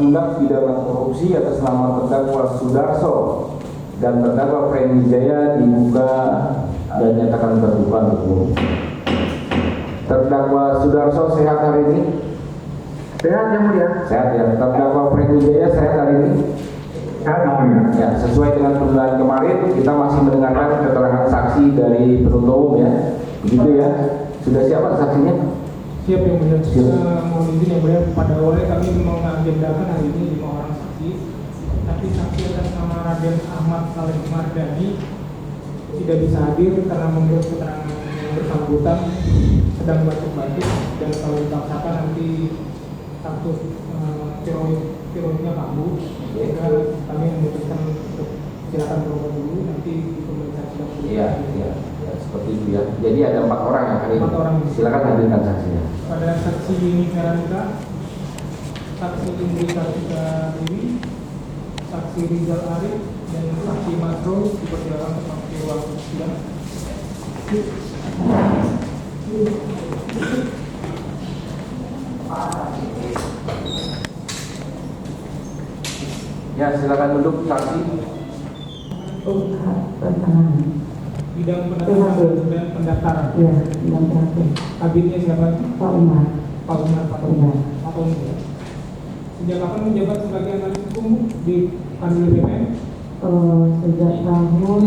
tindak pidana korupsi atas nama terdakwa Sudarso dan terdakwa Frendy Wijaya dibuka dan nyatakan terbuka untuk umum. Terdakwa Sudarso sehat hari ini? Sehat yang mulia. Sehat ya. Terdakwa Frendy Wijaya sehat hari ini? Sehat yang mulia. Ya, sesuai dengan penilaian kemarin kita masih mendengarkan keterangan saksi dari penuntut umum ya. Begitu ya. Sudah siapa saksinya? Siap yang mulia. Mohon izin yang mulia, pada awalnya kami mengagendakan hari ini 5 orang saksi, tapi saksi atas nama Raden Ahmad Saleh Mardani tidak bisa hadir karena menurut keterangan yang bersangkutan sedang batuk-batuk dan kalau dipaksakan nanti takut tiroidnya kambuh, sehingga kami memutuskan untuk silakan berobat dulu, nanti di pemeriksaan sedang. Iya, iya. Seperti itu ya. Jadi ada 4 orang yang hari ini. 4 orang. Silakan hadirkan saksinya. Pada saksi ini Veronica, saksi Indri Kartika Dewi, saksi Rizal Arif, dan saksi Masro dipersilakan ke ruang sidang. Ya, silakan duduk saksi. Bidang pendataan dan pendaftaran. Ya, bidang terakhir. Kabinnya siapa? Pak Umar. Pak Umar. Pak Umar. Pak Umar. Sejak kapan menjabat sebagai analis hukum di Kanwil BPN? Sejak tahun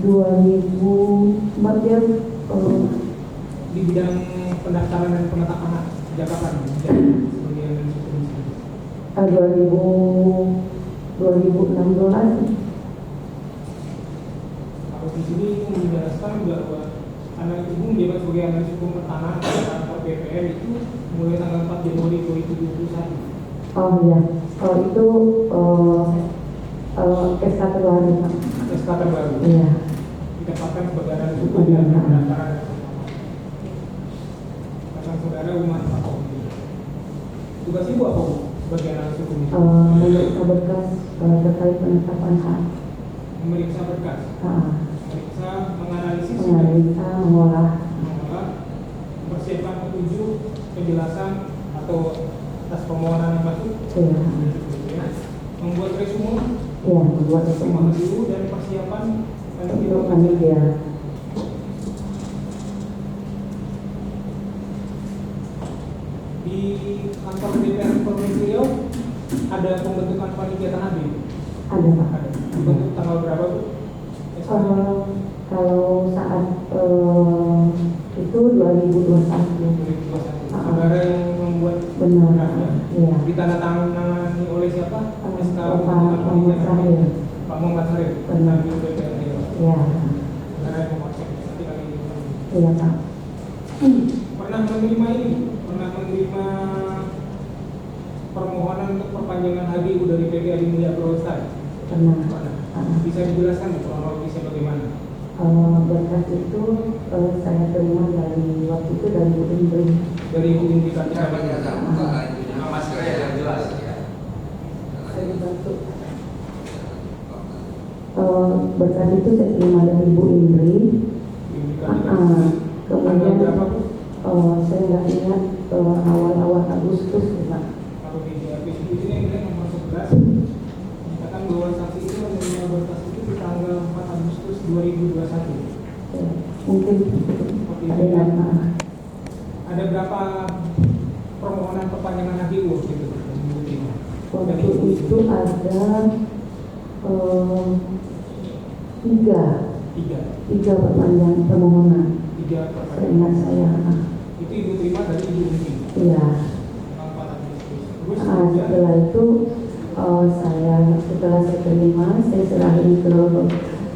2004 ya. Di bidang pendaftaran dan penetapan sejak kapan menjabat sebagai analis hukum? 2016. Di sini menjelaskan bahwa analis hukum menjabat sebagai analis hukum pertanahan atau BPN itu mulai tanggal 4 Januari 2021. Oh iya, itu SK terbaru. SK terbaru. Iya. Didapatkan sebagai analis hukum dan pendaftaran. Pasang saudara Umar Fatau. Tugas ibu apa sebagai analis hukum itu? Memeriksa berkas terkait penetapan hak. Memeriksa berkas. Memeriksa, menganalisis, menganalisa, mengolah, mempersiapkan petunjuk, penjelasan atau atas permohonan yang masuk, membuat resume, membuat resume dulu dan persiapan untuk panitia. Di kantor DPR Provinsi Riau ada pembentukan panitia tanah Ada Pak. Ada. Bentuk tanggal berapa Bu? Kalau saat itu 2021. Saudara yang membuat Benar. Iya. ditandatangani oleh siapa? SK Pak Muhammad Sahir. Pak Muhammad Sahir. Benar. DPR Riau. Iya. Saudara yang memakai nanti kami. Iya Pak. Pernah menerima ini? Pernah menerima permohonan untuk perpanjangan HGU dari PT Adi Mulia Purwostari? Pernah. Bisa dijelaskan kronologisnya bagaimana? Berkas itu saya terima dari waktu itu dari Bu Indri. Dari Ibu Indri Kartika. Saya dibantu. Berkas itu saya terima dari Bu Indri. Kemudian saya nggak ingat awal-awal Agustus Pak. Kalau di BAP ini yang kita nomor 11 dikatakan bahwa saksi itu menerima berkas itu di tanggal 4 Agustus 2021. Mungkin ada berapa permohonan perpanjangan HGU gitu? Waktu itu ada tiga perpanjangan permohonan. 3 perpanjangan. Seingat saya. Itu Ibu terima dari Ibu Indri. Iya. Tanggal 4 Agustus. Terus Setelah itu setelah saya terima, saya serahin ke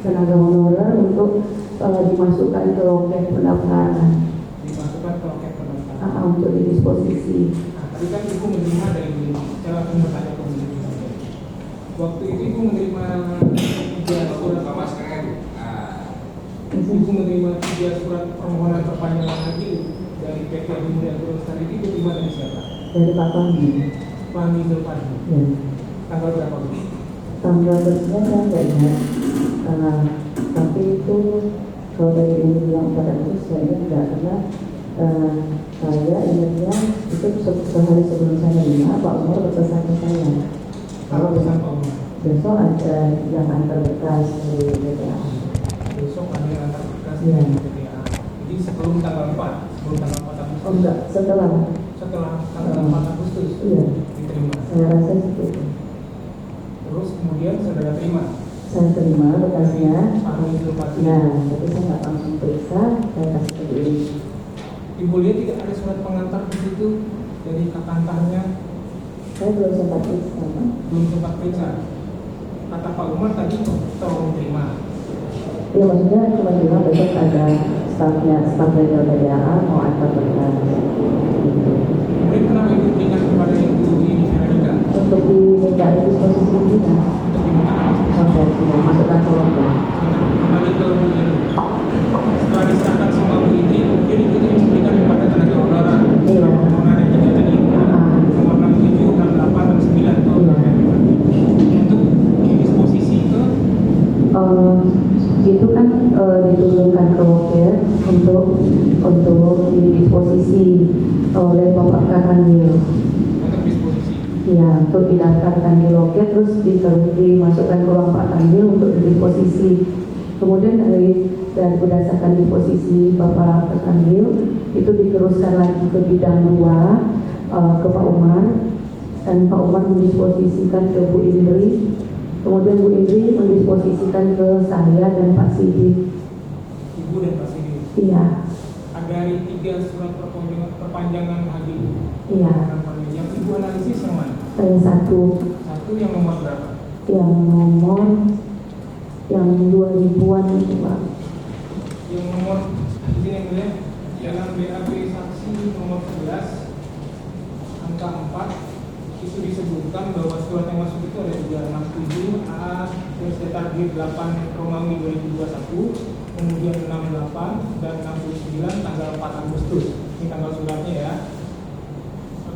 tenaga honorer untuk dimasukkan ke loket pendaftaran. Dimasukkan ke loket pendaftaran. Untuk didisposisi. Tadi kan Ibu menerima dari Ibu Indri. Saya langsung bertanya ke Ibu Indri. Waktu itu Ibu menerima 3 surat. Ibu menerima 3 surat permohonan perpanjangan HGU dari PT Adi Mulia Purwostari itu diterima dari siapa? Dari Pak Fahmi. Fahmi Zulfadli. Ya. Tanggal berapa Bu? Tanggal berapa saya nggak ingat. Tapi itu kalau dari yang bilang pada itu saya nggak, karena Saya ingatnya itu sehari sebelum saya terima, Pak Umar berpesan ke saya Kalau pesan Pak Umar, besok ada yang antar berkas di BPA. besok ada yang antar berkas di Iya. BPA. Jadi sebelum tanggal 4, sebelum tanggal 4 Agustus. Oh enggak, setelah. Setelah tanggal 4 Agustus Iya. diterima. Saya rasa seperti itu. Terus kemudian saudara terima. Saya terima berkasnya. Pak Mizul Fadli. Nah, tapi saya nggak langsung periksa, saya kasih ke diri. Ibu lihat tidak ada surat pengantar di situ dari kakantarnya, Saya belum sempat periksa, Pak. belum sempat periksa. Kata Pak Umar tadi tolong terima. Ya maksudnya cuma bilang besok ada staf dari LPDA mau antar berkas. Kemudian kenapa ibu berikan kepada ibu ini Veronica Untuk diminta disposisi kita, untuk diminta sampai sudah masukkan kelompok. kembali ke Bu ini. Setelah diserahkan semua Bu ini, kemudian ibu tadi memberikan kepada tenaga honorer. Iya. Honorer yang tiga tadi, nomor 67, 68, 69 itu untuk disposisi ke Itu kan diturunkan ke loket untuk didisposisi oleh Bapak Karanil. untuk disposisi. Ya, untuk didaftarkan di loket terus dimasukkan ke ruang Pak Kanwil untuk didisposisi. Kemudian dari berdasarkan disposisi Bapak Kanwil itu diteruskan lagi ke bidang 2 ke Pak Umar, dan Pak Umar mendisposisikan ke Bu Indri. Kemudian Bu Indri mendisposisikan ke saya dan Pak Sidik. Ibu dan Pak Sidi. Iya, Dari 3 surat perpanjangan hadi. iya. Yang ibu analisis yang mana? Saya satu Satu yang nomor berapa? yang nomor yang 2000-an itu Pak. Yang nomor ini yang lihat dalam BAP saksi nomor 11 angka 4 itu disebutkan bahwa surat yang masuk itu ada 367 A sekitar di 8 Romawi 2021, kemudian 68 dan 69 tanggal 4 Agustus. Ini tanggal suratnya ya.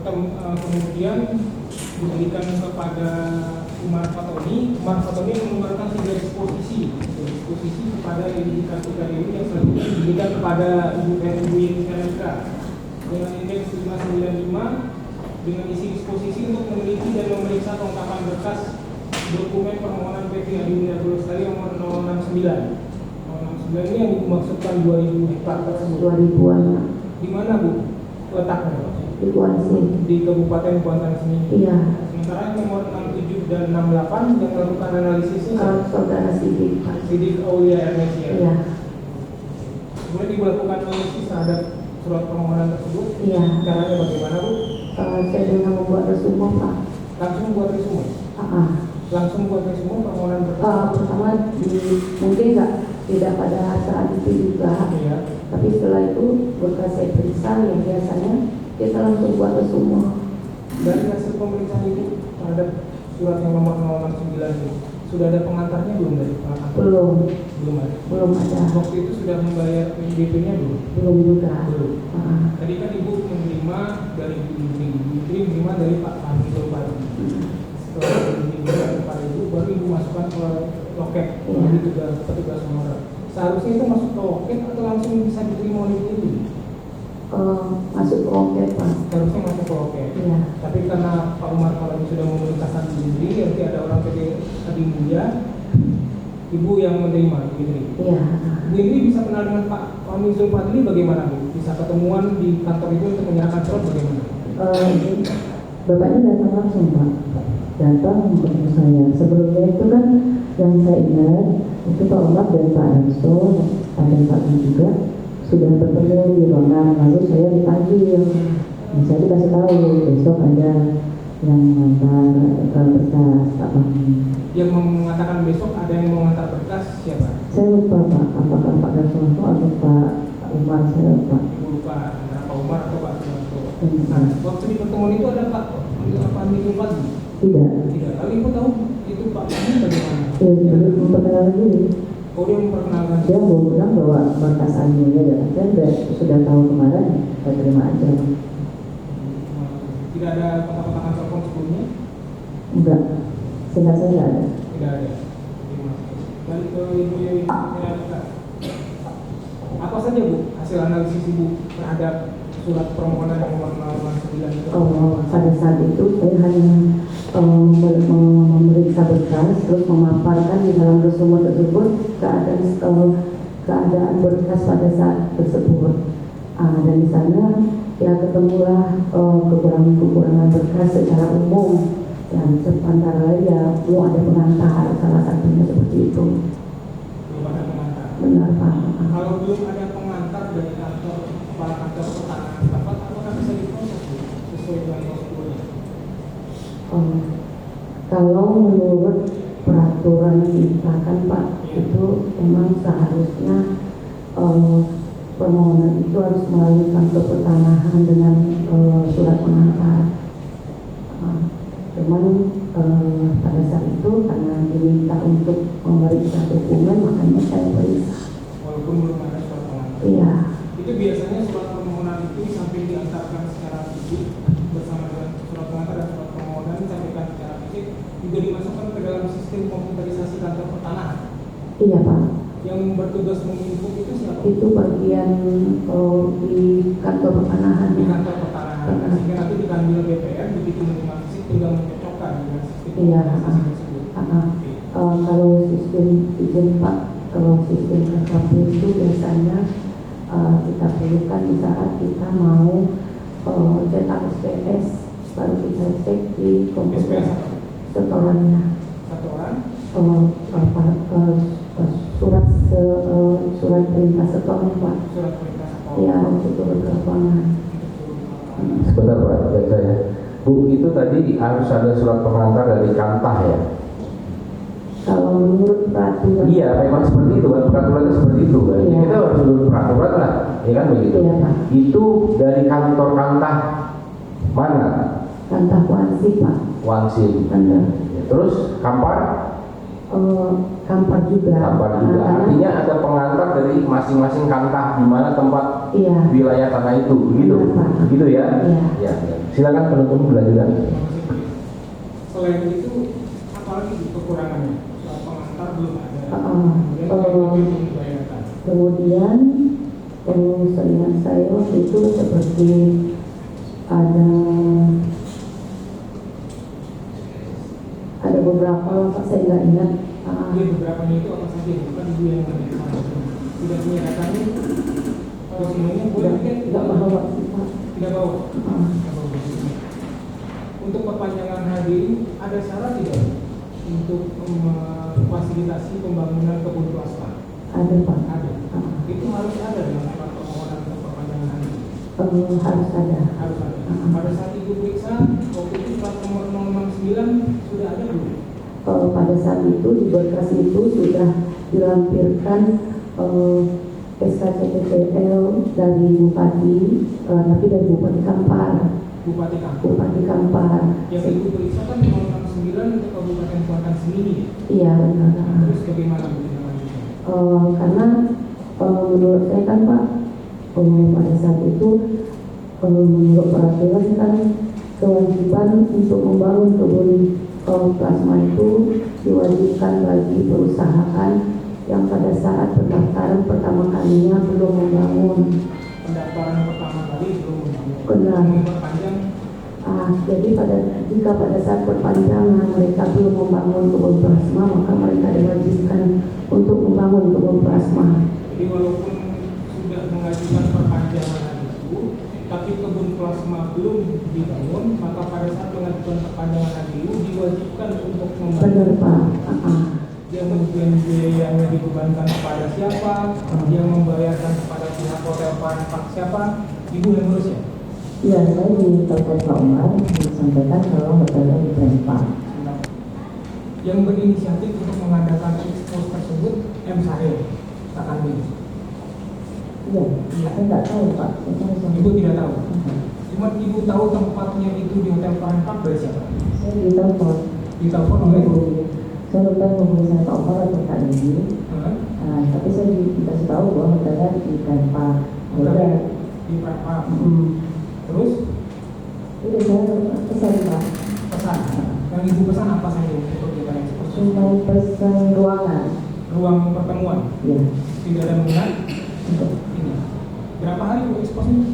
Kemudian diberikan kepada Umar Fatoni. Umar Fatoni mengeluarkan 3 disposisi kepada indikator ini yang selanjutnya diberikan kepada Ibu Veronica dengan indeks 595 dengan isi disposisi untuk meneliti dan memeriksa kelengkapan berkas dokumen permohonan PT Adinda Lestari nomor 069. 069 ini yang dimaksudkan 2000 hektar tersebut. 2000-an Pak. Di mana Bu letaknya? Di Kuansi. Di Kabupaten Kuantan Sengingi. Iya. Sementara nomor 67 dan 68 yang melakukan analisisnya Saudara Sidik Pak. Sidik Aulia Ernest ya. Iya. Kemudian dilakukan analisis terhadap surat permohonan tersebut. Iya. Caranya bagaimana Bu? Saya dengan membuat resume Pak. Langsung buat resume. Langsung buat resume permohonan berkas. Pertama mungkin tidak pada saat itu juga, Iya. tapi setelah itu berkas saya periksa yang biasanya kita langsung buat resume. Dari hasil pemeriksaan Ibu terhadap surat yang nomor 069 itu sudah ada pengantarnya belum dari pengantar? Belum ada. ada. Waktu itu sudah membayar DP-nya belum? Belum juga. Belum. Tadi kan Ibu menerima dari Ibu menerima dari Pak Mizul Fadli. Setelah diterima dari Pak Ibu, baru Ibu masukkan ke loket dari petugas honorer. Seharusnya itu masuk ke loket atau langsung bisa diterima oleh Ibu? Masuk ke loket Pak. Seharusnya masuk ke loket. Iya. Tapi karena Pak Umar kalau sudah memerintahkan sendiri, nanti ada orang PT Adinda, Ibu yang menerima, Bu Indri. Iya. Bu Indri bisa kenal dengan Pak Mizul Fadli bagaimana Bu? Bisa ketemuan di kantor itu untuk menyerahkan surat bagaimana? Bapaknya datang langsung Pak. Datang ketemu saya. Sebelumnya itu kan yang saya ingat itu Pak Umar dan Pak Anso ada Pak B juga sudah bertemu di ruangan, lalu saya dipanggil. Saya dikasih tahu besok ada yang mengantar berkas Pak Fahmi. Yang mengatakan besok ada yang mengantar berkas siapa? Saya lupa Pak, apakah Pak Darsono atau Pak Umar, saya lupa. Ibu lupa antara Pak Umar atau Pak Darsono. Nah, waktu di pertemuan itu ada Pak Mizul Fadli? Tidak. Tidak. Lalu Ibu tahu itu Pak Fahmi bagaimana? Ya, jadi memperkenalkan diri. Oh, dia memperkenalkan. Dia mau bilang bahwa berkas anilnya dan saya sudah tahu kemarin, saya terima aja. Tidak ada kontak-kontakan telepon sebelumnya? Enggak, sehingga saya enggak ada. Tidak ada. Balik ke Ibu yang apa saja Bu hasil analisis Ibu terhadap surat permohonan yang nomor 9 itu? Pada saat itu saya hanya memeriksa berkas, terus memaparkan di dalam resume tersebut keadaan berkas pada saat tersebut. Dan di sana ya ketemulah kekurangan berkas secara umum, dan antara lain ya belum ada pengantar, salah satunya seperti itu. Belum ada pengantar. Benar Pak. Kalau belum ada pengantar dari kantor kepala kantor pertanahan setempat, apakah bisa diproses sesuai dengan prosedurnya? Kalau menurut peraturan kita kan Pak, itu memang seharusnya permohonan itu harus melalui kantor pertanahan dengan surat pengantar. Cuman pada saat itu karena diminta untuk memeriksa dokumen, makanya saya periksa. Walaupun belum ada surat pengantar. Iya. Itu biasanya surat permohonan itu di samping diantarkan secara fisik bersama dengan surat pengantar dan surat permohonan disampaikan secara fisik, juga dimasukkan ke dalam sistem komputerisasi kantor pertanahan. Iya Pak. Yang bertugas menginput itu siapa? Itu bagian di kantor pertanahan. Di kantor pertanahan. Sehingga nanti diambil BPN, begitu menerima fisik tinggal mencocokkan dengan sistem Iya. komputerisasi tersebut. Kalau sistem Pak, kalau sistem KKP itu biasanya kita perlukan di saat kita mau cetak SPS, baru kita cek di komputer SPS setorannya. setoran Surat perintah setoran Pak. surat perintah setoran. Ya, untuk turun ke lapangan. Sebentar Pak, lihat saya. Bu, itu tadi harus ada surat pengantar dari Kantah ya? Kalau menurut peraturan. Iya, memang seperti itu kan, peraturannya seperti itu kan. Iya. Kita harus menurut peraturan lah, ya kan begitu. Iya, Pak. Itu dari kantor Kantah mana? Kantah Wansi Pak. Wansil. Benar. Terus Kampar? Kampar juga. Kampar juga. Artinya ada pengantar dari masing-masing Kantah di mana tempat Iya. wilayah tanah itu, begitu? Iya, Pak. Begitu ya? Iya. Ya. Silakan penutup berlanjutan. Selain itu, apalagi kekurangannya? Surat pengantar belum ada. Kemudian Kemudian seingat saya waktu itu seperti ada beberapa Pak, saya nggak ingat. beberapa itu apa saja? Bukan ibu yang ada. Tidak punya datanya. Kalau semuanya boleh mungkin Nggak bawa sih Pak. tidak bawa. Tidak bawa. Untuk perpanjangan hadirin ada syarat tidak untuk memfasilitasi pembangunan kebun plasma? Ada Pak. Ada. Itu harus ada dalam surat permohonan untuk perpanjangan hadirin. Harus ada. Harus ada. Pada saat ibu periksa, waktu itu plat nomor 069 sudah ada belum? Pada saat itu di berkas itu sudah dilampirkan SKCTPL dari Bupati, tapi dari Bupati Kampar. Bupati Kampar. Bupati Kampar. Yang ibu periksa kan 069 untuk Kabupaten Kuantan Semini. Iya benar. Terus bagaimana lanjutnya? Karena menurut saya kan Pak, pada saat itu menurut peraturan kan kewajiban untuk membangun kebun plasma itu diwajibkan bagi perusahaan yang pada saat pendaftaran pertama kalinya belum membangun. Pendaftaran pertama kali belum membangun. Benar. Memperpanjang. Jadi jika pada saat perpanjangan mereka belum membangun kebun plasma, maka mereka diwajibkan untuk membangun kebun plasma. Jadi walaupun sudah mengajukan perpanjangan itu, tapi kebun plasma belum dibangun, maka pada saat mengajukan perpanjangan itu diwajibkan untuk membangun. Benar Pak. Yang kemudian biayanya dibebankan kepada siapa, yang membayarkan kepada pihak hotel Park siapa, ibu yang ngurus ya? Iya, saya di telepon Pak Umar disampaikan kalau hotelnya di Park. Yang berinisiatif untuk mengadakan ekspos tersebut M. Sahil, tak ambil. Iya, saya nggak tahu Pak. Ibu tidak tahu. Cuma ibu tahu tempatnya itu di hotel Park dari siapa? Saya ditelepon. Ditelepon oleh ibu. Saya lupa menghubungi saya Pak Umar atau Kak Dewi. Tapi saya dikasih tahu bahwa hotelnya di Park. Hotel di Park. Terus? Itu saya pesan Pak. Pesan. Yang ibu pesan apa saja untuk kita ekspos? Cuma pesan ruangan. Ruang pertemuan. Iya. Tidak ada mengenai. Untuk Ini. Berapa hari bu ekspos ini?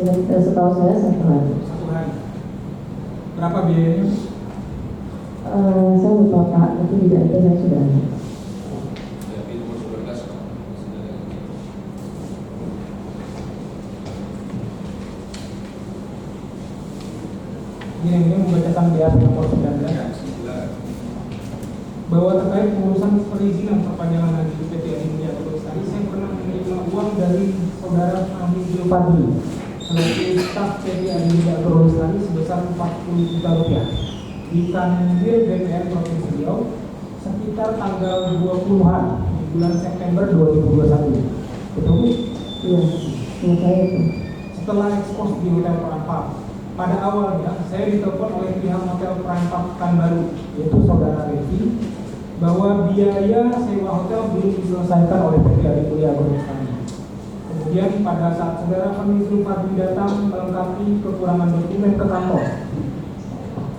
Setahu saya 1 hari. 1 hari. Berapa biayanya? Saya lupa Pak, tapi tidak ada, saya sudah ada. Ini membacakan BAP nomor 19 bahwa terkait pengurusan perizinan perpanjangan haji PT Adimulya Agrolestari, saya pernah menerima uang dari saudara Fahmi Zulfadli selaku staf PT Adimulya Agrolestari sebesar 40 juta rupiah di Kanwil BPN Provinsi Riau sekitar tanggal 20-an di bulan September 2021. Betul? Iya, saya itu. Setelah ekspos di Hotel Prampap, pada awalnya saya ditelepon oleh pihak Hotel Prampap Pekanbaru, yaitu saudara Revi, bahwa biaya sewa hotel belum diselesaikan oleh PT Adimulya Agrolestari. Kemudian pada saat saudara Fahmi Zulfadli datang melengkapi kekurangan dokumen ke kantor.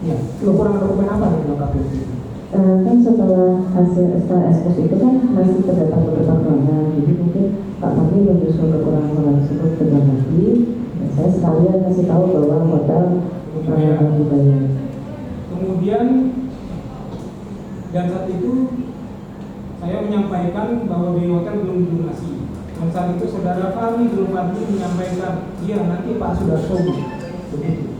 Ya, kekurangan dokumen apa yang dilengkapi? Kan setelah ekspos itu kan masih terdapat beberapa kekurangan, jadi mungkin Pak Fahmi menyusul kekurangan tersebut ke dalam lagi. Saya sekalian kasih tahu bahwa hotel dibayar. Kemudian dan saat itu saya menyampaikan bahwa biaya hotel belum dilunasi. Dan saat itu saudara Fahmi Zulfadli menyampaikan, iya nanti Pak Sudarso. Begitu.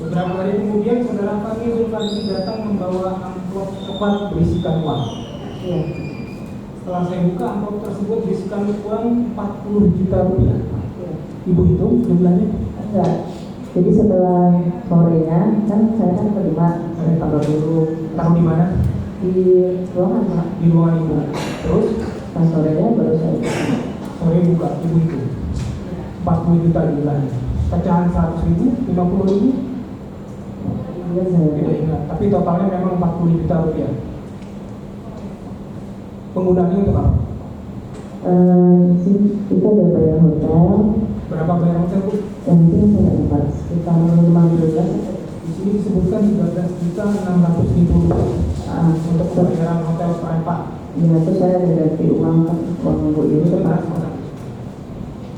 Beberapa hari kemudian saudara Fahmi Zulfadli datang membawa amplop coklat berisikan uang. Iya. Setelah saya buka amplop tersebut berisikan uang 40 juta rupiah. Ibu hitung jumlahnya? Enggak. Jadi setelah sorenya kan saya kan terima dari tanggal dulu. Taruh di mana? Di ruangan Pak. Di ruangan ibu. Terus Pas sorenya baru saya buka. sore buka, ibu itu 40 juta jumlahnya. Pecahan 100 ribu, 50 ribu, Iya saya. tidak ingat. Tapi totalnya memang 40 juta rupiah. Penggunaannya untuk apa? Di sini kita ada bayar hotel. Berapa bayar hotel bu? Yang itu saya nggak dapat sekitar 15. Di sini disebutkan 13 juta 600 ribu rupiah untuk pembayaran hotel Prampap. Ya itu saya ada ganti uang Bu itu Pak.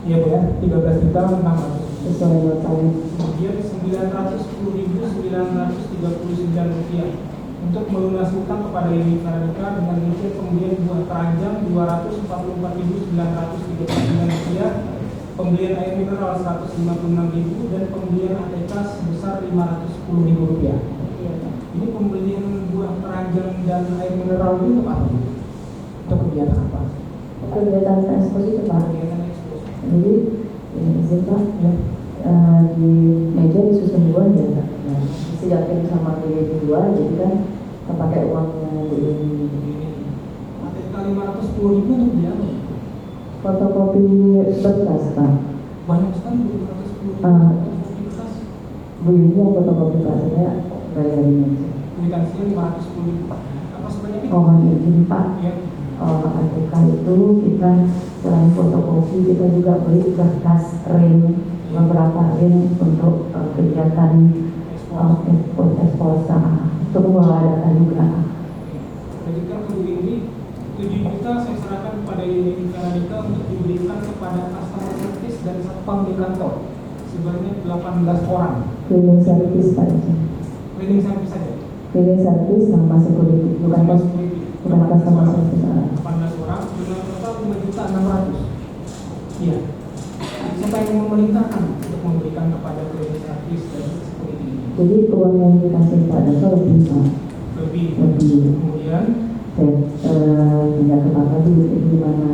Iya bu ya, 13 juta 600. Sesuai notanya. Kemudian 910.939 rupiah untuk melunasi utang kepada Yeni Veronica dengan rincian pembelian buah keranjang 244.939 rupiah, pembelian air mineral 156.000 dan pembelian ATK sebesar 510.000 rupiah. Ini pembelian buah keranjang dan air mineral itu apa? Untuk kegiatan apa? Kegiatan ekspos itu Pak. Kegiatan ekspos. Jadi izin Pak ya. Di meja disusun 2 ya Pak. Nah, diyakin sama di 2, jadi kan pakai uangnya ini. ATK 510.000 untuk dia apa? Fotokopi berkas Pak. Banyak sekali 510.000 fotokopi kertas. Bu ini yang fotokopi Pak, saya bayarin aja. Kuitansinya 510.000. Apa sebenarnya? Oh ini Pak. Ya. ATK itu kita selain fotokopi kita juga beli berkas ring, beberapa ring untuk kegiatan ekspos untuk mengadakan juga. Jadi kan kedua ini 7 juta saya serahkan kepada Yeni Veronica untuk diberikan kepada customer service dan satpam di kantor sebanyak 18 orang. Cleaning service Pak. Cleaning service saja. Cleaning service sama security, bukan customer service. 18 orang dengan total 5.600.000. Iya. Siapa yang memerintahkan untuk memberikan kepada cleaning service dan security ini? Jadi uang yang dikasih Pak Dato lebih Pak. Lebih. Kemudian tidak ke Pak Tadi gimana?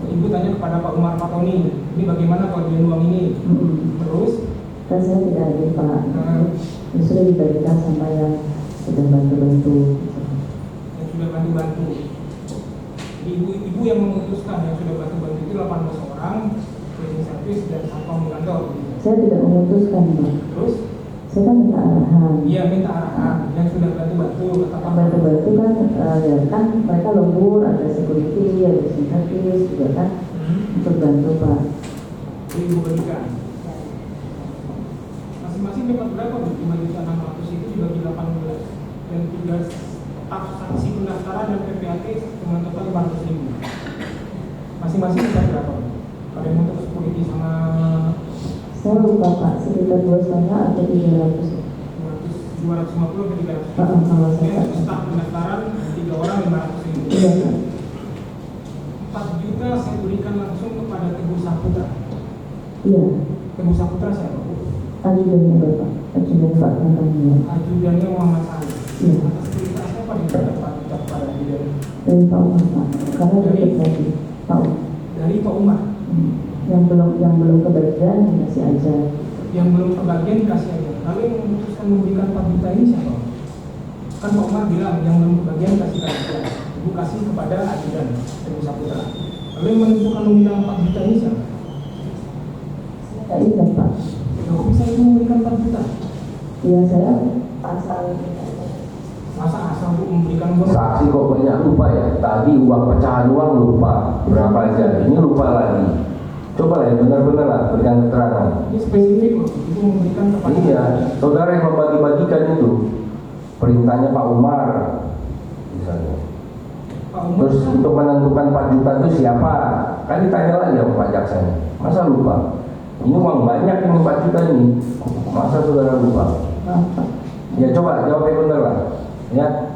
Ibu tanya kepada Pak Umar Fatoni, ini bagaimana pembagian uang ini? Terus Kan saya tidak ada Pak. Sudah diberikan sama yang sudah bantu-bantu. yang sudah bantu-bantu. Ibu yang memutuskan yang sudah bantu-bantu itu 18 orang, cleaning service dan satpam di kantor. Saya tidak memutuskan Pak. Terus Saya kan minta arahan. iya minta arahan yang sudah bantu-bantu kata Pak. Bantu-bantu kan, ya kan mereka lembur, ada security, ada service juga kan untuk bantu Pak. Jadi ibu berikan. Masing-masing dapat berapa? 5.600.000 itu dibagi 18 dan 3 staf saksi pendaftaran dan PPAT dengan total 500.000. Masing-masing dapat berapa? Ada yang untuk security sama Saya lupa Bapak, sekitar 2,5 atau 300. 250 ke 300. Kalau saya Untuk staf pendaftaran 3 orang 500.000. iya Pak. 4 juta saya berikan langsung kepada Teguh Saputra. Iya, Teguh Saputra siapa? ajudannya Bapak, ajudan Pak Nathaniel. Ajudannya Muhammad Ali. Iya. Atas perintah siapa diminta 4 juta kepada ajudan? Dari Pak Umar Pak, karena dekat lagi Pak Umar. Dari Pak Umar. Yang belum kebagian dikasih aja. Yang belum kebagian dikasih aja. Lalu yang memutuskan memberikan 4 juta ini siapa? Kan Pak Umar bilang yang belum kebagian kasih aja. Ibu kasih kepada ajudan Teguh Saputra. Lalu yang menentukan nominal 4 juta ini siapa? Saya ingat Pak. Kok bisa ibu memberikan 4 juta? Iya saya asal. Masa asal bu memberikan bonus? Saksi kok banyak lupa ya. Tadi uang pecahan uang lupa berapa aja. Ini lupa lagi. Coba lah ya benar-benar lah berikan keterangan. Ini spesifik loh. Ibu memberikan kepada. Iya, saudara yang membagi-bagikan itu perintahnya Pak Umar misalnya. Pak Umar Terus kan untuk menentukan 4 juta itu siapa? Kan ditanya lagi sama Pak Jaksa. Masa lupa? Ini uang banyak ini 4 juta ini. Masa saudara lupa? Maaf Pak. Ya coba jawab yang benar lah. Ya.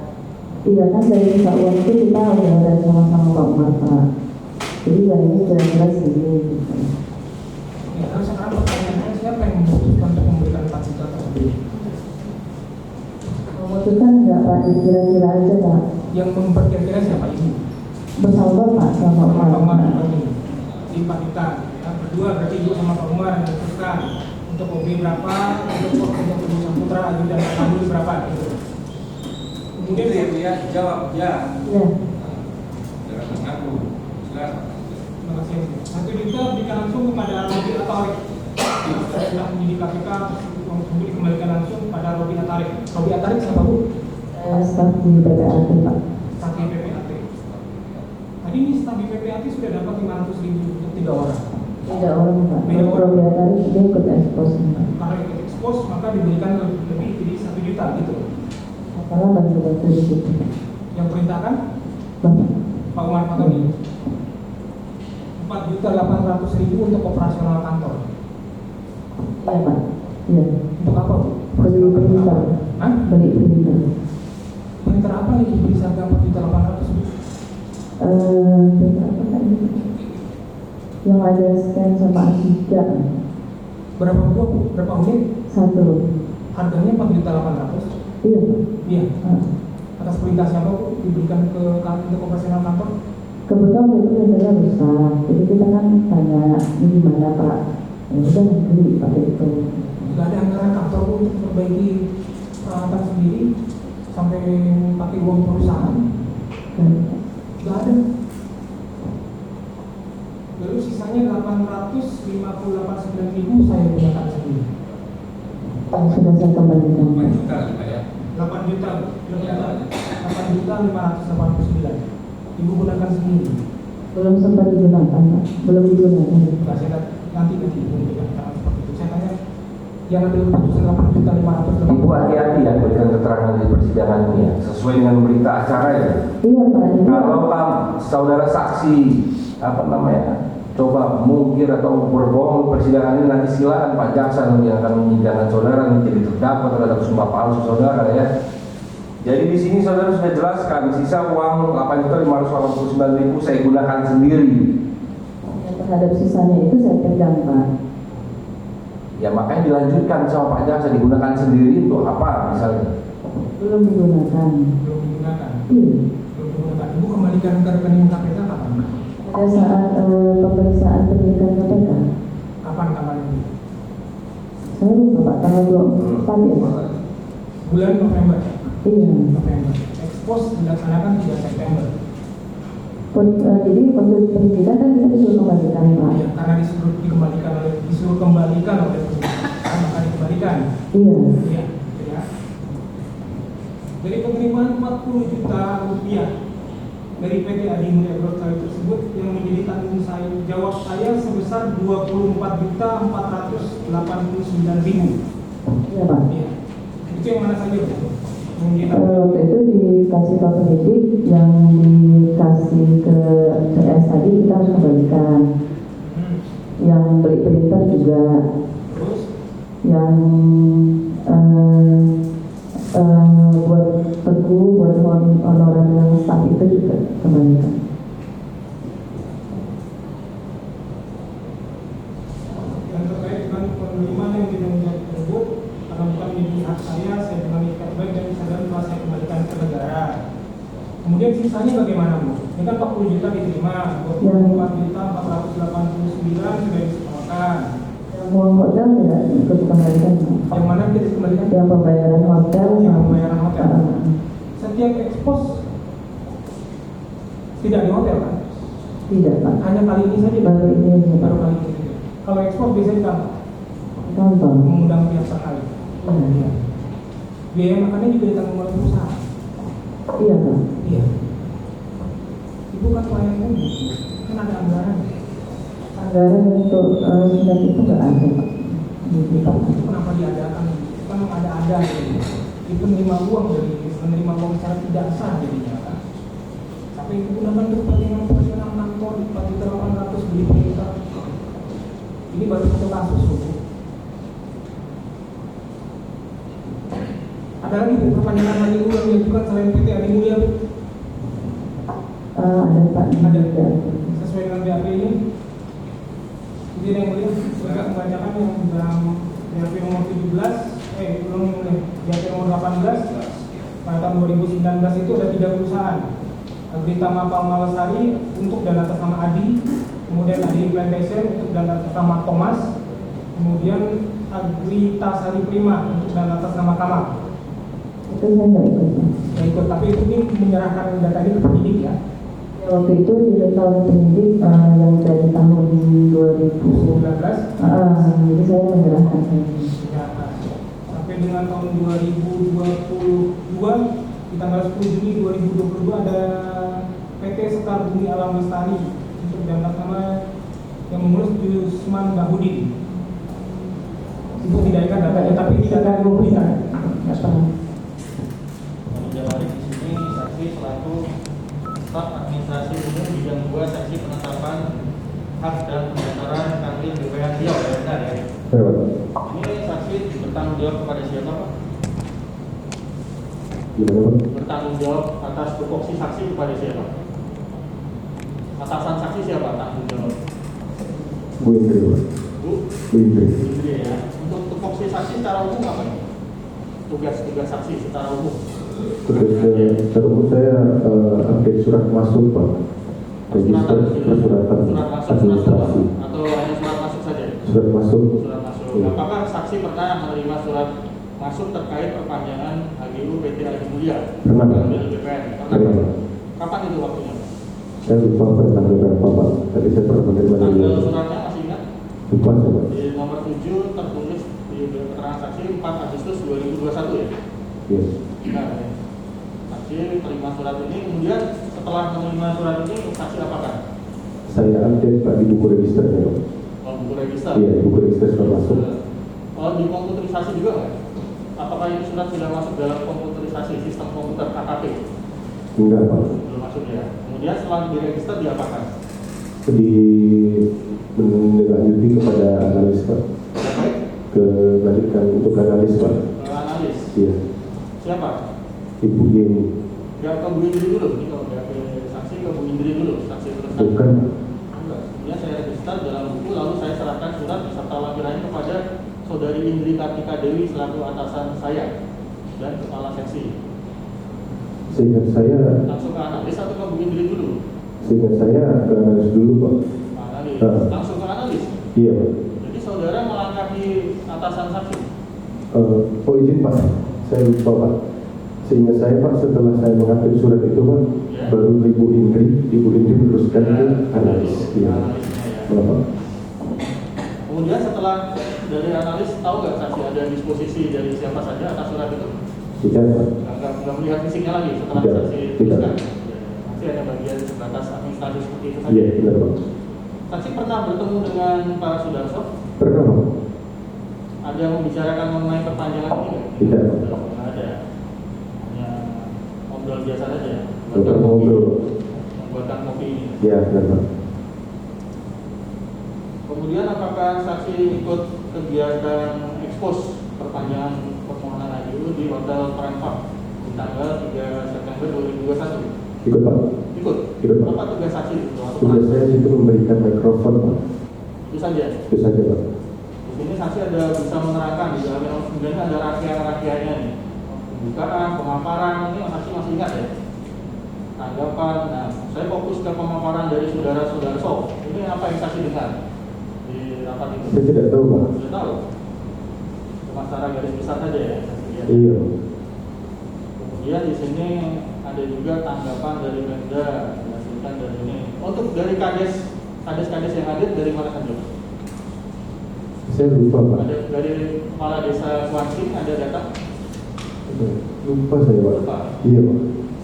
Iya kan dari minta uang itu kita udah ada sama-sama Pak Umar Pak. Jadi ini jelas-jelas ini. Ya, terus sekarang pertanyaannya siapa yang memutuskan untuk memberikan 4 juta tersebut? Memutuskan nggak Pak, kira-kira aja Pak. Yang memperkirakan siapa ibu? Bersama Pak sama Pak Umar Umar. membagi di 4 juta. Yang berdua berarti ibu sama Pak Umar yang memutuskan untuk mobil berapa, untuk Teguh Saputra ajudan Pak berapa gitu. Kemudian ya jawab ya. Iya. Jangan mengaku. Silakan. Terima kasih. 1 juta berikan langsung kepada Robi Atarik. Setelah menjadi KPK, uang tersebut dikembalikan langsung kepada Robi Atarik. Robi Atarik siapa bu? Saya staf di PPAT Pak. Staf di PPAT. Tadi ini staf di PPAT sudah dapat 500.000 untuk 3 orang. Beda orang Pak. Beda orang. Kalau tadi dia ikut ekspos Pak. Karena ikut ekspos maka diberikan lebih jadi 1 juta gitu. Masalah bantu-bantu di situ Pak. Yang perintahkan Bapak. Pak Umar Fatoni. 4.800.000 untuk operasional kantor. Iya Pak. Iya. Untuk apa bu? Beli printer. Hah? Beli printer. Printer apa yang diberi harga 4.800.000 bu? Printer apa tadi? Yang ada scan sama A3. Berapa buah bu? Berapa unit? 1. Harganya 4.800.000. Iya Pak. Iya. Ah. Atas perintah siapa bu diberikan ke untuk operasional kantor? Kebetulan itu printernya besar. Jadi kita kan tanya ini gimana Pak. Ya udah beli pakai itu. Tidak ada anggaran kantor bu untuk memperbaiki peralatan sendiri sampai pakai uang perusahaan? Dan Tidak ada. Lalu sisanya 858.900 saya gunakan sendiri. sudah saya kembalikan. 5 juta juga ya. 8 juta, 8.589. Ibu gunakan sendiri. Belum sempat digunakan Pak. Belum digunakan. Nah, saya nanti memberikan keterangan seperti itu. Saya tanya yang ambil keputusan 8.500. Ibu hati-hati ya berikan keterangan di persidangan ini ya, sesuai dengan berita acara ya. Iya Pak. Ini Kalau saudara saksi apa namanya coba mungkir atau berbohong di persidangan ini, nanti silakan Pak Jaksa yang akan menyidangkan saudara menjadi terdakwa terhadap sumpah palsu saudara ya. Jadi di sini saudara sudah jelaskan sisa uang 8.589.000 saya gunakan sendiri. terhadap sisanya itu saya pegang Pak. Ya makanya dilanjutkan sama Pak Jaksa, digunakan sendiri untuk apa misalnya? Belum digunakan. Belum digunakan. Iya. Belum digunakan. Ibu kembalikan ke rekening KPK kapan? Pada saat pemeriksaan penyidikan KPK. Kapan ini? Saya lupa Pak, tanggal 24 ya. Bulan November. Iya. November. Ekspos dilaksanakan 3 September. Jadi untuk penyidikan kan kita disuruh kembalikan Pak. Ya, karena disuruh kembalikan oleh pemerintah, maka dikembalikan. Iya. Iya, ya. Dari penerimaan 40 juta rupiah dari PT Adi Mulia Grocery tersebut yang menjadi tanggung jawab saya sebesar 24.489.000. Iya Pak. Iya. Itu yang mana saja Bu? Yang menjadi Waktu itu dikasih Pak penyidik, yang dikasih ke CS tadi kita harus kembalikan. Hmm. Yang beli printer juga. Terus yang buat Teguh, buat honorer yang staff itu juga kembalikan. Yang terkait dengan penerimaan yang tidak menjadi tersebut, karena bukan di pihak saya dengan ikat baik dan kesadaran telah saya kembalikan ke negara. Kemudian sisanya bagaimana, Bu? Ini kan 40 juta diterima, 24 juta 489 sudah disetorkan. Uang hotel tidak ikut dikembalikan. Yang mana kita dikembalikan? Yang pembayaran hotel. Yang pembayaran hotel. Setiap ekspos tidak di hotel kan? Tidak, Pak. Hanya kali ini saja. Baru ini saja. Baru kali ini saja. Kalau ekspos biasanya di kantor. Contoh. Mengundang pihak terkait. Iya. Biaya makannya juga ditanggung oleh perusahaan. Iya, Pak. Iya. Ibu kan pelayan umum, kan ada anggaran. Anggaran untuk sidang itu nggak ada, Pak. Itu kenapa diadakan? Kan ada gitu. Itu menerima uang dari menerima uang secara tidak sah jadinya kan. Tapi itu gunakan untuk kepentingan operasional kantor 4.800 beli printer. Ini baru satu kasus loh. Ada lagi Bu, perpanjangan lagi dulu yang diajukan selain PT Adi Mulia Bu? Ada, Pak. Ada. Ada. Sesuai dengan BAP ini. Izin yang mulia, saya membacakan yang dalam BAP nomor 17, BAP nomor 18 pada tahun 2019 itu ada 3 perusahaan. Agritama Palmalesari untuk dana atas nama Adi, kemudian Adi Plantation untuk dana atas nama Thomas, kemudian Agrita Sari Prima untuk dana atas nama Kamal. Itu saya nggak ikut, Pak. Ya ikut, tapi itu ini menyerahkan data ini ke penyidik ya. Waktu itu diminta oleh penyidik yang dari tahun 2019. 19. Jadi saya menyerahkan. Ya, sampai dengan tahun 2022 di tanggal 10 Juni 2022 ada PT Sekar Bumi Alam Lestari untuk dana nama yang mengurus Yusman Bahudin. Itu tidak ingat datanya, tapi tidak ada memberikan. Jawari di sini saksi selaku staf administrasi umum bidang 2 seksi penetapan hak dan pendaftaran kanwil BPH Riau, ya benar ya? Ini saksi bertanggung jawab kepada siapa Pak? Bertanggung jawab atas tupoksi saksi kepada siapa? Atasan saksi siapa tanggung jawab? Bu Indri, Pak. Bu Bu Indri. Indri ya. Untuk tupoksi saksi secara umum apa ini? Tugas-tugas saksi secara umum. Terus saya update surat masuk, Pak. Register persuratan administrasi. Atau hanya surat masuk saja? Surat masuk. Surat masuk. Iya. Apakah saksi pernah menerima surat masuk terkait perpanjangan HGU PT Adi Mulia? Pernah. Kanwil BPN. Pernah. Kapan itu waktunya? Saya lupa pada tanggal berapa, Pak. Tapi saya pernah menerima Tanggal dari suratnya masih ingat? lupa saya, Pak. Di nomor 7 tertulis di keterangan saksi 4 Agustus 2021 ya? Yes. Nah, ya. Saksi terima surat ini, kemudian setelah menerima surat ini saksi apakan? Saya update, Pak, di buku registernya, Pak. Oh, buku register. Iya, di buku register surat masuk. Kalau di komputerisasi juga nggak? Apakah ini surat sudah masuk dalam komputerisasi sistem komputer KKP? Enggak, Pak. Belum masuk ya. Kemudian setelah diregister diapakan? Dilanjuti kepada analis, Pak. Baik, Lanjutkan untuk analis, Pak. analis. Iya. Siapa? Ibu Yeni. Ya ke Bu Indri dulu. Ini kalau BAP saksi ke Bu Indri dulu. Saksi terus. Bukan. Enggak. Kemudian saya register dalam buku, lalu saya serahkan surat beserta lampirannya kepada Saudari Indri Kartika Dewi selaku atasan saya dan kepala seksi. Seingat saya, Langsung ke analis atau ke Bu Indri dulu? ke analis dulu, Pak. Analis. Langsung ke analis. Iya, Pak. Jadi saudara melangkahi atasan saksi. Oh izin, Pak. Saya lupa, Pak. Seingat saya, Pak, setelah saya mengambil surat itu, Pak, Ya. baru Ibu Indri meneruskan ke analis. Iya. Analisnya ya. Bapak. Kemudian setelah dari analis tahu nggak saksi ada disposisi dari siapa saja atas surat itu? Tidak, Pak. Nggak melihat fisiknya lagi setelah Tidak. saksi Tidak. tuliskan. Masih hanya bagian sebatas administrasi seperti itu saja. Iya, benar, Pak. Saksi pernah bertemu dengan Pak Sudarso? Pernah, Pak? Ada yang membicarakan mengenai perpanjangan ini nggak? Tidak. Nggak ada. Hanya ngobrol biasa saja. Bukan ngobrol. Membuatkan kopi ini. Iya, benar, Pak. Kemudian apakah saksi ikut kegiatan ekspos perpanjangan permohonan HGU di Hotel Transpark di tanggal 3 September 2021. Ikut Pak. Ikut? Ikut Pak. Apa tugas saksi itu? Tugas saya itu memberikan mikrofon Pak. Itu saja? Itu saja Pak. Di sini saksi ada bisa menerangkan di dalam yang sebenarnya ada rahasia-rahasianya nih. Pembukaan, pemaparan, ini saksi masih ingat ya? Tanggapan, nah saya fokus ke pemaparan dari saudara-saudara So. Ini apa yang saksi dengar di rapat itu? Saya tidak tahu Pak. Sudah tahu? Cuma secara garis besar saja ya? Iya. Kemudian di sini ada juga tanggapan dari Pemda dihasilkan dari ini. Untuk dari kades yang hadir dari mana saja? Saya lupa Pak. Ada dari kepala desa Kuansing ada data? Lupa saya Pak. Lupa. Iya Pak.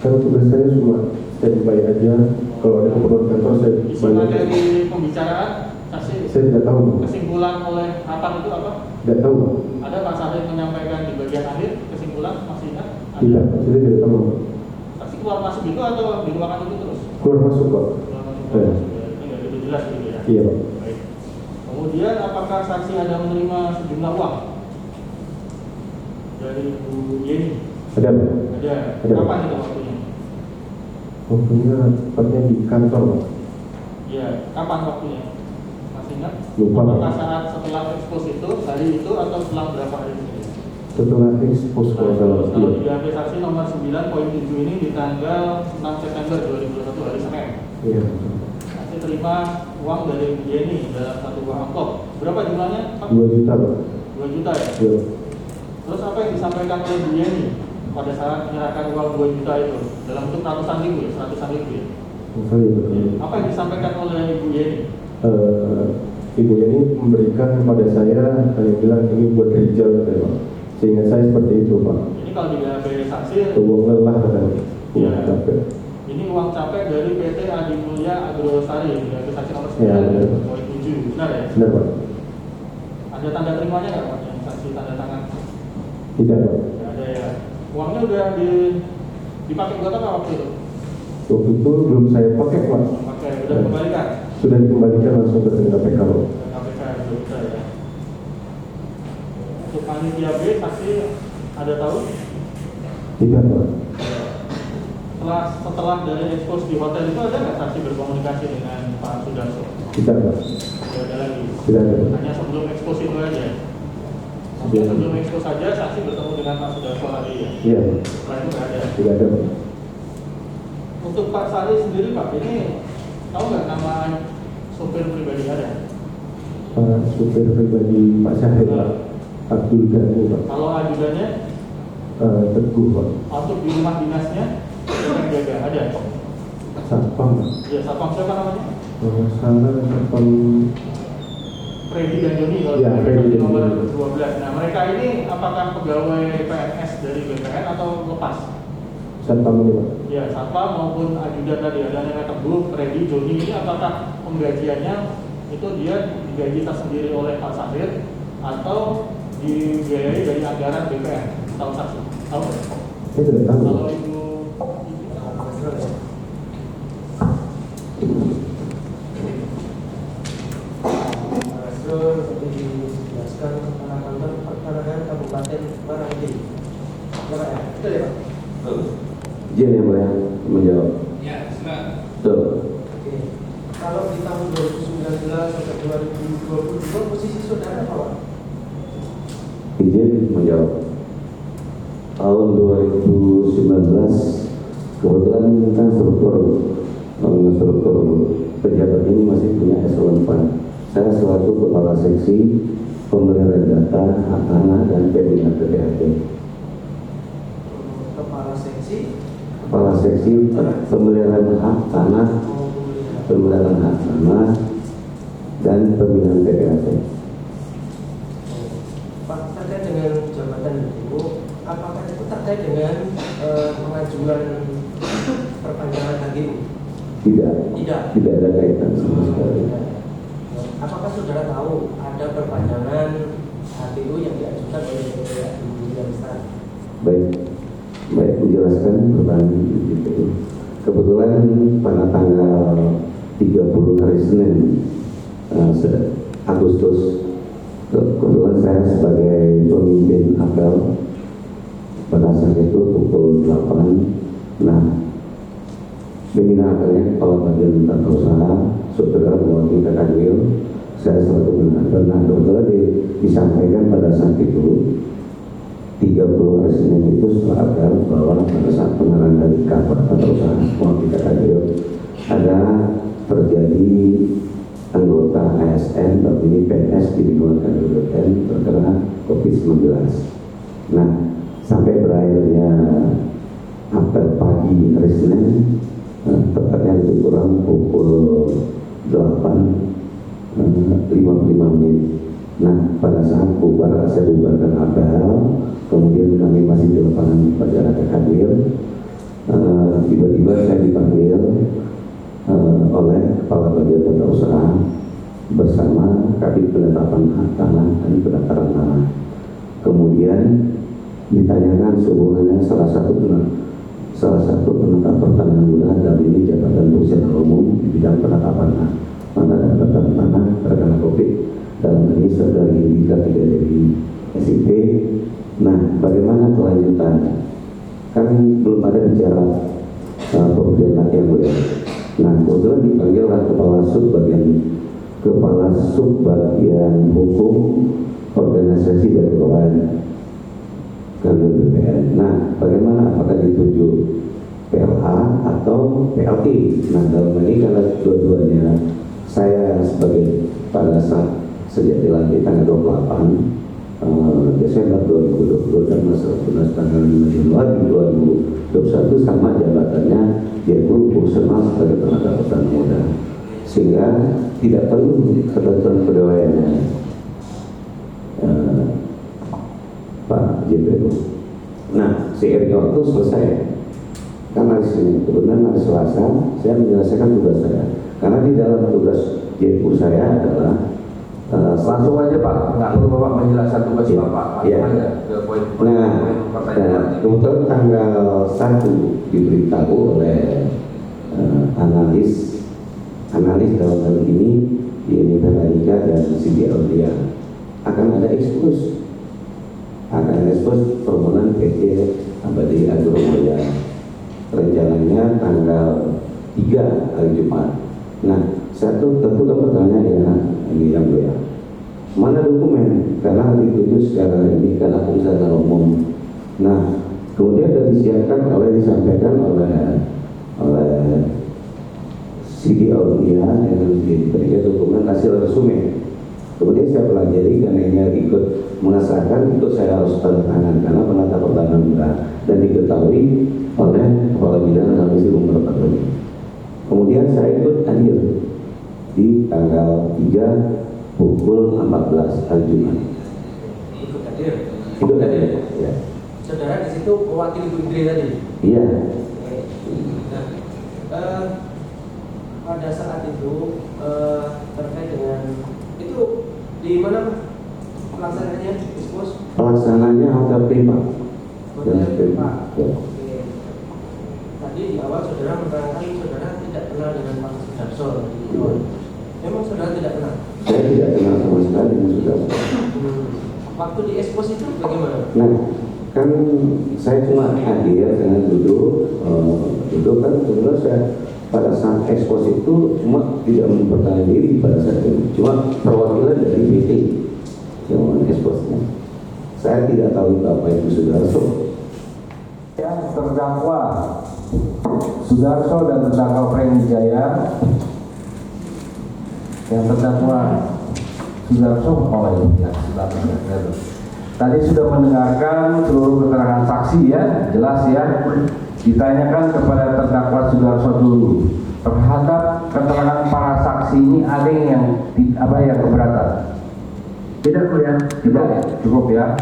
Karena tugas saya cuma standby aja. Kalau ada keperluan kantor saya Di sini dari pembicaraan saksi. Saya tidak tahu Pak. Kesimpulan oleh rapat itu apa? Tidak tahu Pak. Ada Pak Sarif menyampaikan di bagian akhir kesimpulan masih ingat? Ada? Tidak, saya tidak tahu Pak. Saksi keluar masuk itu atau di ruangan itu terus? Keluar masuk Pak. Keluar masuk. Iya. Ini nggak begitu jelas gitu ya? Iya Pak. Baik. Kemudian apakah saksi ada menerima sejumlah uang dari Bu Yeni? Ada Pak. Ada. Ada. Kapan itu waktunya? Waktunya tepatnya di kantor Pak. Ya, kapan waktunya? Masih ingat? Lupa, Pak. Apakah saat setelah ekspos itu, hari itu atau setelah berapa hari itu? Setelah ekspos kalau salah. Kalau Iya. di BAP saksi nomor 9.7 ini di tanggal 6 September 2021 hari Senin. Iya. Saksi terima uang dari Bu Yeni dalam satu buah amplop. Berapa jumlahnya, Pak? 2 juta Pak. 2 juta ya? Iya. Terus apa yang disampaikan oleh Bu Yeni pada saat menyerahkan uang 2 juta itu dalam bentuk ratusan ribu ya, seratusan ribu ya? Saya betul. Apa yang disampaikan oleh Ibu Yeni? Ibu ini memberikan kepada saya, saya bilang ini buat Rijal Pak. Sehingga saya seperti itu Pak. Ini kalau di BAP saksi, Uang lelah katanya. Iya. Uang capek. ini uang capek dari PT Adi Mulya Agrosari, BAP saksi nomor Iya, 9.7, benar ya? Benar Pak. Ada tanda terimanya nggak Pak? Yang saksi tanda tangan? Tidak Pak. Nggak ada ya. Uangnya udah dipakai buat apa waktu itu? Waktu itu belum saya pakai Pak. Pakai, udah kembalikan? Sudah dikembalikan langsung ke KPK Pak. KPK juga ya. Untuk panitia B, saksi ada tahu? Tidak Pak. Setelah dari ekspos di hotel itu ada nggak saksi berkomunikasi dengan Pak Sudarso? Tidak Pak. Tidak ada lagi. Tidak ada Pak. Hanya sebelum ekspos itu aja. Iya. Sebelum ekspos saja saksi bertemu dengan Pak Sudarso hari ya. Iya. Setelah itu nggak ada. Tidak ada Pak. Untuk Pak Sari sendiri Pak, ini tahu nggak nama sopir pribadi ada? Pak supir pribadi Pak Syahid Pak. Abdul Ghani Pak. Kalau ajudannya Teguh Pak. untuk di rumah dinasnya siapa yang jaga? Ada? Satpam Pak. Ya, satpam siapa namanya? Kalau salah Satpam. Freddy dan Joni kalau Ya, Freddy dan nomor Joni. 12. Nah, mereka ini apakah pegawai PNS dari BPN atau lepas? Satpam ini Pak. Ya, satpam maupun ajudan tadi ada namanya Teguh, Freddy, Joni ini apakah penggajiannya itu dia digaji tersendiri oleh Pak Safir atau dibiayai dari anggaran BPN? Tahu saksi? Tahu nggak? Saya tidak tahu. Kalau Ibu seperti dijelaskan kepala kantor pertahanan Kabupaten Marangi. Ya Pak ya? Betul ya Pak? Izin yang boleh menjawab. Ya, silakan. Betul. Oke. Kalau di tahun 2019 sampai 2022 posisi saudara apa Pak? Izin menjawab. Tahun 2019 kebetulan kan struktur pejabat ini masih punya eselon 4. Saya selaku kepala seksi pemeliharaan data, hak tanah dan pembinaan PPAT. Kepala seksi pemeliharaan hak tanah, pemeliharaan hak tanah dan pembinaan PPAT. Pak, terkait dengan jabatan Ibu, apakah itu terkait dengan pengajuan perpanjangan HGU? Tidak ada kaitan sama sekali. Apakah saudara tahu ada perpanjangan HGU yang diajukan oleh Ibu Yalista? Baik menjelaskan pertanyaan itu. Kebetulan pada tanggal 30 hari Senin Agustus Kebetulan saya sebagai pemimpin apel pada saat itu pukul 8. Nah, pimpinan apelnya kepala bagian tata usaha, saudara mewakili Kanwil, saya selaku pimpinan. Nah, kebetulan disampaikan pada saat itu 30 hari Senin itu setelah apel bahwa pada saat pengarahan dari kabar tata usaha mewakili Kanwil ada terjadi anggota ASN atau ini PNS di lingkungan KPUPN terkena COVID-19. Nah, sampai berakhirnya apel pagi hari Senin, tepatnya lebih kurang pukul 8.55. Nah, pada saat saya bubarkan apel, kemudian kami masih di lapangan pada Kanwil, tiba-tiba saya dipanggil oleh kepala bagian tata usaha bersama Kabid Penetapan Hak Tanah dan Pendaftaran Tanah. Kemudian ditanyakan sehubungannya salah satu penetap pertanahan mudah dalam ini jabatan fungsional umum di bidang penetapan hak tanah dan pendaftaran tanah terkena COVID, dalam ini saudari Indika tidak dari SIP. Nah, bagaimana kelanjutan? Kan belum ada bicara pemberian hak yang mulia. Nah, kebetulan dipanggillah kepala sub bagian hukum organisasi dan keuangan KPUPN. Nah, bagaimana, apakah dituju PLH atau PLT? Nah, dalam ini karena dua-duanya saya sebagai pada saat sejak dilantik tanggal 28 Desember 2020 dan masa tunas tanggal 5 Januari 2021 sama jabatannya yaitu fungsional sebagai tenaga petani muda, sehingga tidak perlu ketentuan pegawaiannya Pak JPU. Nah, seiring waktu selesai, karena di sini kebetulan hari Selasa saya menyelesaikan tugas saya, karena di dalam tugas JPU saya adalah langsung aja Pak, nggak perlu Bapak menjelaskan tugas Bapak, langsung aja ke poin-poin pertanyaan. Kebetulan tanggal 1 diberitahu oleh analis dalam hal ini di Universitas dan Sidi Aulia akan ada ekspos permohonan PT Abadi Agromulya, rencananya tanggal 3 hari Jumat. Nah, satu tentu pertanyaan ya ini yang mulia, mana dokumen? Karena dituju secara ini karena fungsional umum. Nah, kemudian disampaikan oleh Sidi Aulia yang diberikan dokumen hasil resume. Kemudian saya pelajari karena ini ikut mengesahkan, itu saya harus tanda tangan karena penata pertahanan muda dan diketahui oleh kepala bidang Komisi Umum Pertanian. Kemudian saya ikut hadir di tanggal 3 pukul 14 hari Jumat. Ikut hadir. Ya. Saudara di situ mewakili Bu Indri tadi. Iya. Pada saat itu terkait dengan itu di mana pelaksananya, Bos? Pelaksananya Hotel Prima. Hotel Prima. Ya. Oke. Tadi di awal saudara menerangkan saudara tidak kenal dengan Pak Sudarso. Memang saudara tidak kenal? Saya tidak kenal sama sekali dengan saudara. Waktu di expose itu bagaimana? Nah, kan saya cuma hadir dengan duduk kan sebenarnya saya pada saat expose itu cuma tidak memperkenalkan diri pada saat itu, cuma perwakilan dari meeting yang expose-nya. Saya tidak tahu apa itu Sudarso. Yang terdakwa Sudarso dan terdakwa Frank Wijaya, yang terdakwa Sudarso tadi sudah mendengarkan seluruh keterangan saksi ya, jelas ya. Ditanyakan kepada terdakwa Sudarso dulu terhadap keterangan para saksi ini, ada yang keberatan? Tidak ya, cukup ya.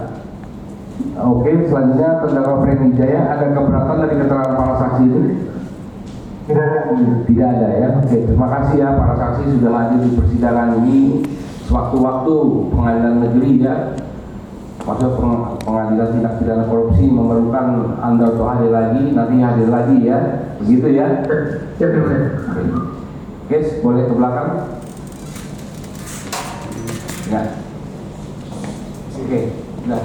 Oke, selanjutnya terdakwa Frank Wijaya, ada keberatan dari keterangan para saksi ini? Tidak ada ya. Oke, terima kasih ya para saksi sudah hadir di persidangan ini sewaktu-waktu pengadilan negeri ya. Maksud pengadilan tindak pidana korupsi memerlukan Anda untuk hadir lagi, nanti hadir lagi ya, begitu ya? Oke, boleh ke belakang? Ya. Oke, nah.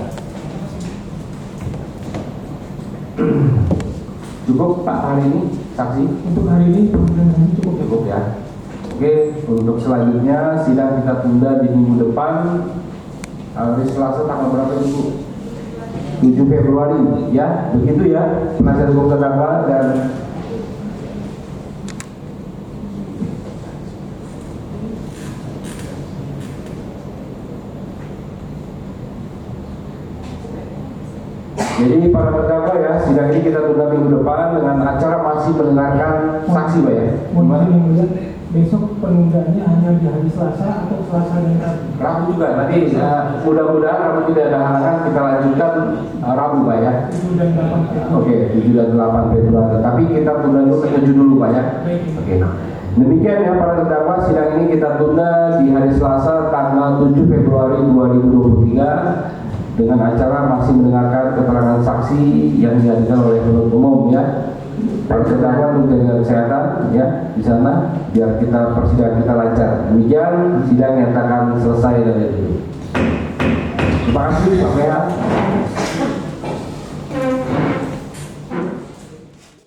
Cukup Pak hari ini saksi? Untuk hari ini pemanggilan kami cukup ya. Cukup ya. Oke, untuk selanjutnya sidang kita tunda di minggu depan hari Selasa tanggal berapa Ibu? 7 Februari ya, begitu ya penasihat hukum terdakwa dan jadi para terdakwa ya, sidang ini kita tunda minggu depan dengan acara masih mendengarkan saksi Pak ya. Mohon yang mulia, besok penundaannya hanya di hari Selasa atau Selasa dan Rabu? Rabu juga, nanti mudah-mudahan Rabu tidak ada halangan kita lanjutkan Rabu Pak ya. 7 dan 8 Februari. Oke, 7 dan 8 Februari. Tapi kita tunda dulu ke 7 dulu Pak ya. Oke. Demikian ya para terdakwa, sidang ini kita tunda di hari Selasa tanggal 7 Februari 2023 dengan acara masih mendengarkan keterangan saksi yang dihadirkan oleh penuntut umum ya. Para terdakwa untuk jaga kesehatan ya di sana biar kita persidangan kita lancar. Demikian sidang nyatakan selesai dari itu. Terima kasih Pak Meha.